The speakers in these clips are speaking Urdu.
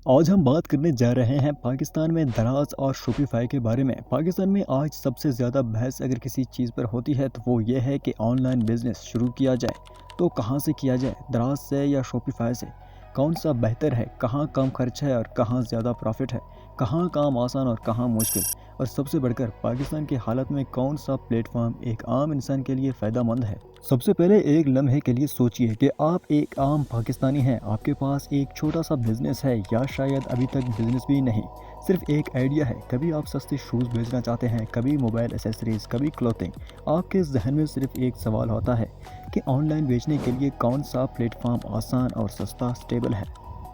آج ہم بات کرنے جا رہے ہیں پاکستان میں دراز اور شوپیفائی کے بارے میں۔ پاکستان میں آج سب سے زیادہ بحث اگر کسی چیز پر ہوتی ہے تو وہ یہ ہے کہ آن لائن بزنس شروع کیا جائے تو کہاں سے کیا جائے، دراز سے یا شوپیفائی سے؟ کون سا بہتر ہے، کہاں کم خرچ ہے اور کہاں زیادہ پروفٹ ہے، کہاں کام آسان اور کہاں مشکل، اور سب سے بڑھ کر پاکستان کی حالت میں کون سا پلیٹ فارم ایک عام انسان کے لیے فائدہ مند ہے؟ سب سے پہلے ایک لمحے کے لیے سوچئے کہ آپ ایک عام پاکستانی ہیں، آپ کے پاس ایک چھوٹا سا بزنس ہے یا شاید ابھی تک بزنس بھی نہیں، صرف ایک آئیڈیا ہے۔ کبھی آپ سستے شوز بیچنا چاہتے ہیں، کبھی موبائل ایسیسریز، کبھی کلوتھنگ۔ آپ کے ذہن میں صرف ایک سوال ہوتا ہے کہ آن لائن بیچنے کے لیے کون سا پلیٹ فارم آسان اور سستا اسٹیبل ہے۔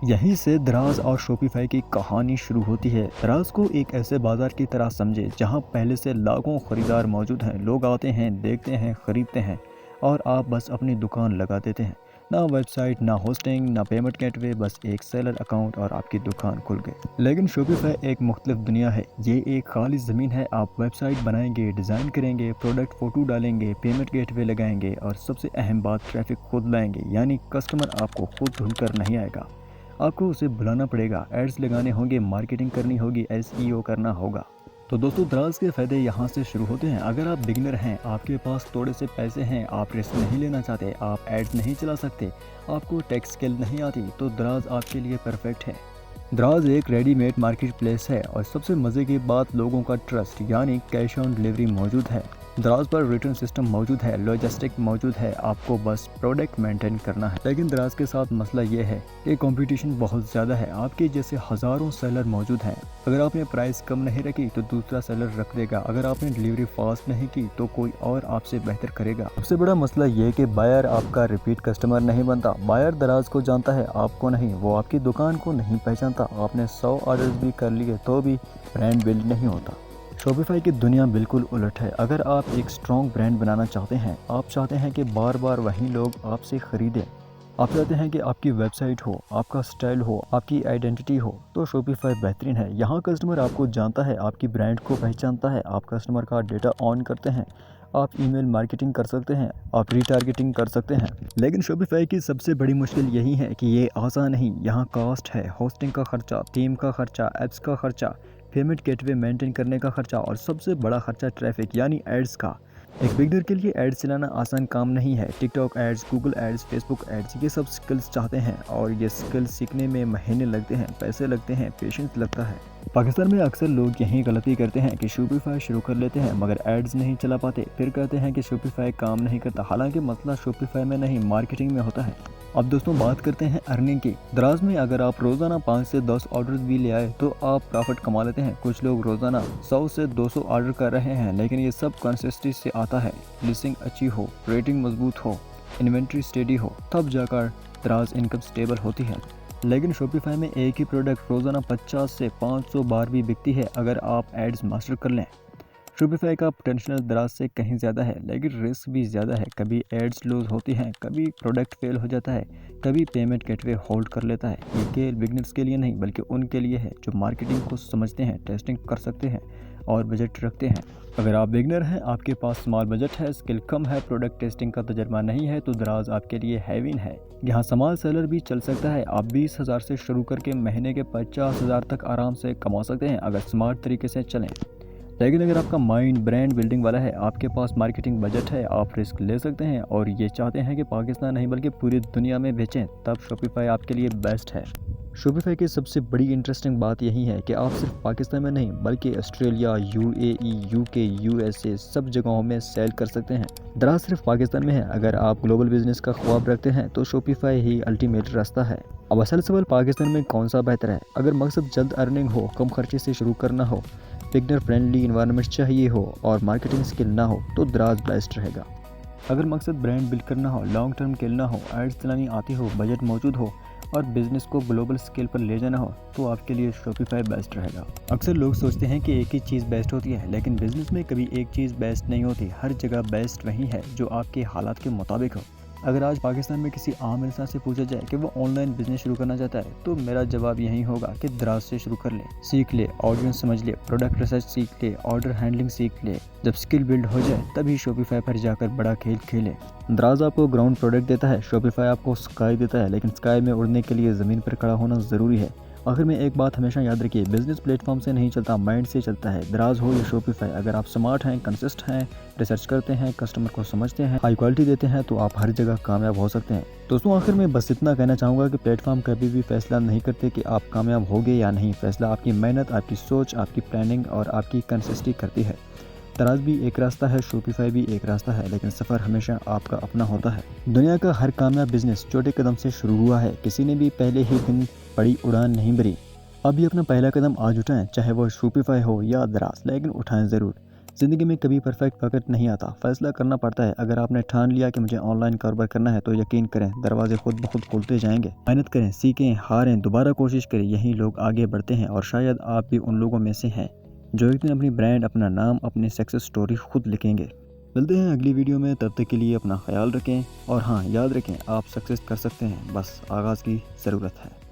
یہیں سے دراز اور شوپیفائی کی کہانی شروع ہوتی ہے۔ دراز کو ایک ایسے بازار کی طرح سمجھے جہاں پہلے سے لاکھوں خریدار موجود ہیں، لوگ آتے ہیں، دیکھتے ہیں، خریدتے ہیں اور آپ بس اپنی دکان لگا دیتے ہیں۔ نہ ویب سائٹ، نہ ہوسٹنگ، نہ پیمنٹ گیٹ وے، بس ایک سیلر اکاؤنٹ اور آپ کی دکان کھل گئی۔ لیکن شوپیفائی ایک مختلف دنیا ہے۔ یہ ایک خالی زمین ہے۔ آپ ویب سائٹ بنائیں گے، ڈیزائن کریں گے، پروڈکٹ فوٹو ڈالیں گے، پیمنٹ گیٹ وے لگائیں گے اور سب سے اہم بات، ٹریفک خود لائیں گے، یعنی کسٹمر آپ کو خود ڈھونڈ کر نہیں آئے گا، آپ کو اسے بلانا پڑے گا، ایڈز لگانے ہوں گے، مارکیٹنگ کرنی ہوگی، SEO کرنا ہوگا۔ تو دوستو، دراز کے فائدے یہاں سے شروع ہوتے ہیں۔ اگر آپ بگنر ہیں، آپ کے پاس تھوڑے سے پیسے ہیں، آپ رسک نہیں لینا چاہتے، آپ ایڈز نہیں چلا سکتے، آپ کو ٹیک اسکل نہیں آتی، تو دراز آپ کے لیے پرفیکٹ ہے۔ دراز ایک ریڈی میڈ مارکیٹ پلیس ہے اور سب سے مزے کی بات، لوگوں کا ٹرسٹ یعنی کیش آن ڈلیوری موجود ہے۔ دراز پر ریٹرن سسٹم موجود ہے، لاجسٹک موجود ہے، آپ کو بس پروڈکٹ مینٹین کرنا ہے۔ لیکن دراز کے ساتھ مسئلہ یہ ہے کہ کمپٹیشن بہت زیادہ ہے، آپ کے جیسے ہزاروں سیلر موجود ہیں۔ اگر آپ نے پرائس کم نہیں رکھی تو دوسرا سیلر رکھ دے گا، اگر آپ نے ڈلیوری فاسٹ نہیں کی تو کوئی اور آپ سے بہتر کرے گا۔ سب سے بڑا مسئلہ یہ کہ بائر آپ کا ریپیٹ کسٹمر نہیں بنتا۔ بائر دراز کو جانتا ہے، آپ کو نہیں، وہ آپ کی دکان کو نہیں پہچانتا۔ آپ نے 100 آرڈرز بھی کر لیے تو بھی برانڈ بلڈ نہیں ہوتا۔ شوپیفائی کی دنیا بالکل الٹ ہے۔ اگر آپ ایک سٹرونگ برانڈ بنانا چاہتے ہیں، آپ چاہتے ہیں کہ بار بار وہی لوگ آپ سے خریدیں، آپ چاہتے ہیں کہ آپ کی ویب سائٹ ہو، آپ کا سٹائل ہو، آپ کی آئیڈینٹی ہو، تو شوپیفائی بہترین ہے۔ یہاں کسٹمر آپ کو جانتا ہے، آپ کی برانڈ کو پہچانتا ہے، آپ کسٹمر کا ڈیٹا آن کرتے ہیں، آپ ای میل مارکیٹنگ کر سکتے ہیں، آپ ری ٹارگیٹنگ کر سکتے ہیں۔ لیکن شوپیفائی کی سب سے بڑی مشکل یہی ہے کہ یہ آسان نہیں۔ یہاں کاسٹ ہے، ہوسٹنگ کا خرچہ، ٹیم کا خرچہ، ایپس کا خرچہ، پیمنٹ گیٹ وے مینٹین کرنے کا خرچہ اور سب سے بڑا خرچہ ٹریفک یعنی ایڈز کا۔ ایک بگنر کے لیے ایڈز چلانا آسان کام نہیں ہے۔ TikTok ads, Google ads, Facebook ads, یہ سب سکلز چاہتے ہیں اور یہ سکلز سیکھنے میں مہینے لگتے ہیں، پیسے لگتے ہیں، پیشنس لگتا ہے۔ پاکستان میں اکثر لوگ یہی غلطی کرتے ہیں کہ شوپیفائی شروع کر لیتے ہیں مگر ایڈز نہیں چلا پاتے، پھر کہتے ہیں کہ شوپیفائی کام نہیں کرتا، حالانکہ مسئلہ شوپیفائی میں نہیں، مارکیٹنگ میں ہوتا ہے۔ اب دوستوں، بات کرتے ہیں ارننگ کی۔ دراز میں اگر آپ روزانہ 5 سے 10 آرڈرز بھی لے آئے تو آپ پرافٹ کما لیتے ہیں۔ کچھ لوگ روزانہ 100 سے 200 آرڈر کر رہے ہیں، لیکن یہ سب کنسسٹنسی سے آتا ہے۔ لسنگ اچھی ہو، ریٹنگ مضبوط ہو، انوینٹری اسٹیڈی ہو، تب جا کر دراز انکم اسٹیبل ہوتی ہے۔ لیکن شوپیفائی میں ایک ہی پروڈکٹ روزانہ 50 سے 500 بار بھی بکتی ہے اگر آپ ایڈز ماسٹر کر لیں۔ شوپیفائی کا پوٹینشیل دراز سے کہیں زیادہ ہے، لیکن رسک بھی زیادہ ہے۔ کبھی ایڈز لوز ہوتی ہیں، کبھی پروڈکٹ فیل ہو جاتا ہے، کبھی پیمنٹ گیٹ وے ہولڈ کر لیتا ہے۔ یہ کھیل بگنرز کے لیے نہیں بلکہ ان کے لیے ہے جو مارکیٹنگ کو سمجھتے ہیں، ٹیسٹنگ کر سکتے ہیں اور بجٹ رکھتے ہیں۔ اگر آپ بگنر ہیں، آپ کے پاس سمال بجٹ ہے، اسکل کم ہے، پروڈکٹ ٹیسٹنگ کا تجربہ نہیں ہے، تو دراز آپ کے لیے ہیوین ہے۔ یہاں سمال سیلر بھی چل سکتا ہے۔ آپ 20,000 سے شروع کر کے مہینے کے 50,000 تک آرام سے کما سکتے ہیں اگر سمارٹ طریقے سے چلیں۔ لیکن اگر آپ کا مائنڈ برانڈ بلڈنگ والا ہے، آپ کے پاس مارکیٹنگ بجٹ ہے، آپ رسک لے سکتے ہیں اور یہ چاہتے ہیں کہ پاکستان نہیں بلکہ پوری دنیا میں بیچیں، تب شوپیفائی آپ کے لیے بیسٹ ہے۔ شوپیفائی کی سب سے بڑی انٹرسٹنگ بات یہی ہے کہ آپ صرف پاکستان میں نہیں بلکہ آسٹریلیا، UAE، UK، USA سب جگہوں میں سیل کر سکتے ہیں۔ دراز صرف پاکستان میں ہے۔ اگر آپ گلوبل بزنس کا خواب رکھتے ہیں تو شوپیفائی ہی الٹیمیٹ راستہ ہے۔ اب اصل سوال، پاکستان میں کون سا بہتر ہے؟ اگر مقصد جلد ارننگ ہو، کم خرچے سے شروع کرنا ہو، بگنر فرینڈلی انوائرمنٹ چاہیے ہو اور مارکیٹنگ اسکل نہ ہو تو دراز بیسٹ رہے گا۔ اگر مقصد برانڈ بلڈ کرنا ہو، لانگ ٹرم کھیلنا ہو، ایڈز چلانی آتی ہو، بجٹ موجود ہو اور بزنس کو گلوبل اسکیل پر لے جانا ہو تو آپ کے لیے شوپیفائی بیسٹ رہے گا۔ اکثر لوگ سوچتے ہیں کہ ایک ہی چیز بیسٹ ہوتی ہے، لیکن بزنس میں کبھی ایک چیز بیسٹ نہیں ہوتی۔ ہر جگہ بیسٹ وہی ہے جو آپ کے حالات کے مطابق ہو۔ اگر آج پاکستان میں کسی عام انسان سے پوچھا جائے کہ وہ آن لائن بزنس شروع کرنا چاہتا ہے تو میرا جواب یہی ہوگا کہ دراز سے شروع کر لے، سیکھ لے، آڈینس سمجھ لے، پروڈکٹ ریسرچ سیکھ لے، آرڈر ہینڈلنگ سیکھ لے۔ جب سکل بلڈ ہو جائے تبھی شوپیفائی پر جا کر بڑا کھیل کھیلے۔ دراز آپ کو گراؤنڈ پروڈکٹ دیتا ہے، شوپیفائی آپ کو سکائی دیتا ہے، لیکن سکائی میں اڑنے کے لیے زمین پر کھڑا ہونا ضروری ہے۔ آخر میں ایک بات ہمیشہ یاد رکھیے، بزنس پلیٹ فارم سے نہیں چلتا، مائنڈ سے چلتا ہے۔ دراز ہو یا شوپیفائی، اگر آپ سمارٹ ہیں، کنسسٹ ہیں، ریسرچ کرتے ہیں، کسٹمر کو سمجھتے ہیں، ہائی کوالٹی دیتے ہیں تو آپ ہر جگہ کامیاب ہو سکتے ہیں۔ دوستوں آخر میں بس اتنا کہنا چاہوں گا کہ پلیٹ فارم کبھی بھی فیصلہ نہیں کرتے کہ آپ کامیاب ہوگے یا نہیں، فیصلہ آپ کی محنت، آپ کی سوچ، آپ کی پلاننگ اور آپ کی کنسسٹی کرتی ہے۔ دراز بھی ایک راستہ ہے، شوپیفائی بھی ایک راستہ ہے، لیکن سفر ہمیشہ آپ کا اپنا ہوتا ہے۔ دنیا کا ہر کامیاب بزنس چھوٹے قدم سے شروع ہوا ہے، کسی نے بھی پہلے ہی دن بڑی اڑان نہیں بھری۔ اب بھی اپنا پہلا قدم آج اٹھائیں، چاہے وہ شوپیفائی ہو یا دراز، لیکن اٹھائیں ضرور۔ زندگی میں کبھی پرفیکٹ وقت نہیں آتا، فیصلہ کرنا پڑتا ہے۔ اگر آپ نے ٹھان لیا کہ مجھے آن لائن کاروبار کرنا ہے تو یقین کریں دروازے خود بخود کھلتے جائیں گے۔ محنت کریں، سیکھیں، ہاریں، دوبارہ کوشش کریں، یہی لوگ آگے بڑھتے ہیں اور شاید آپ بھی ان لوگوں میں سے ہیں جو ایک دن اپنی برانڈ، اپنا نام، اپنی سکسیس سٹوری خود لکھیں گے۔ ملتے ہیں اگلی ویڈیو میں، تب تک کے لیے اپنا خیال رکھیں اور ہاں یاد رکھیں آپ سکسیس کر سکتے ہیں، بس آغاز کی ضرورت ہے۔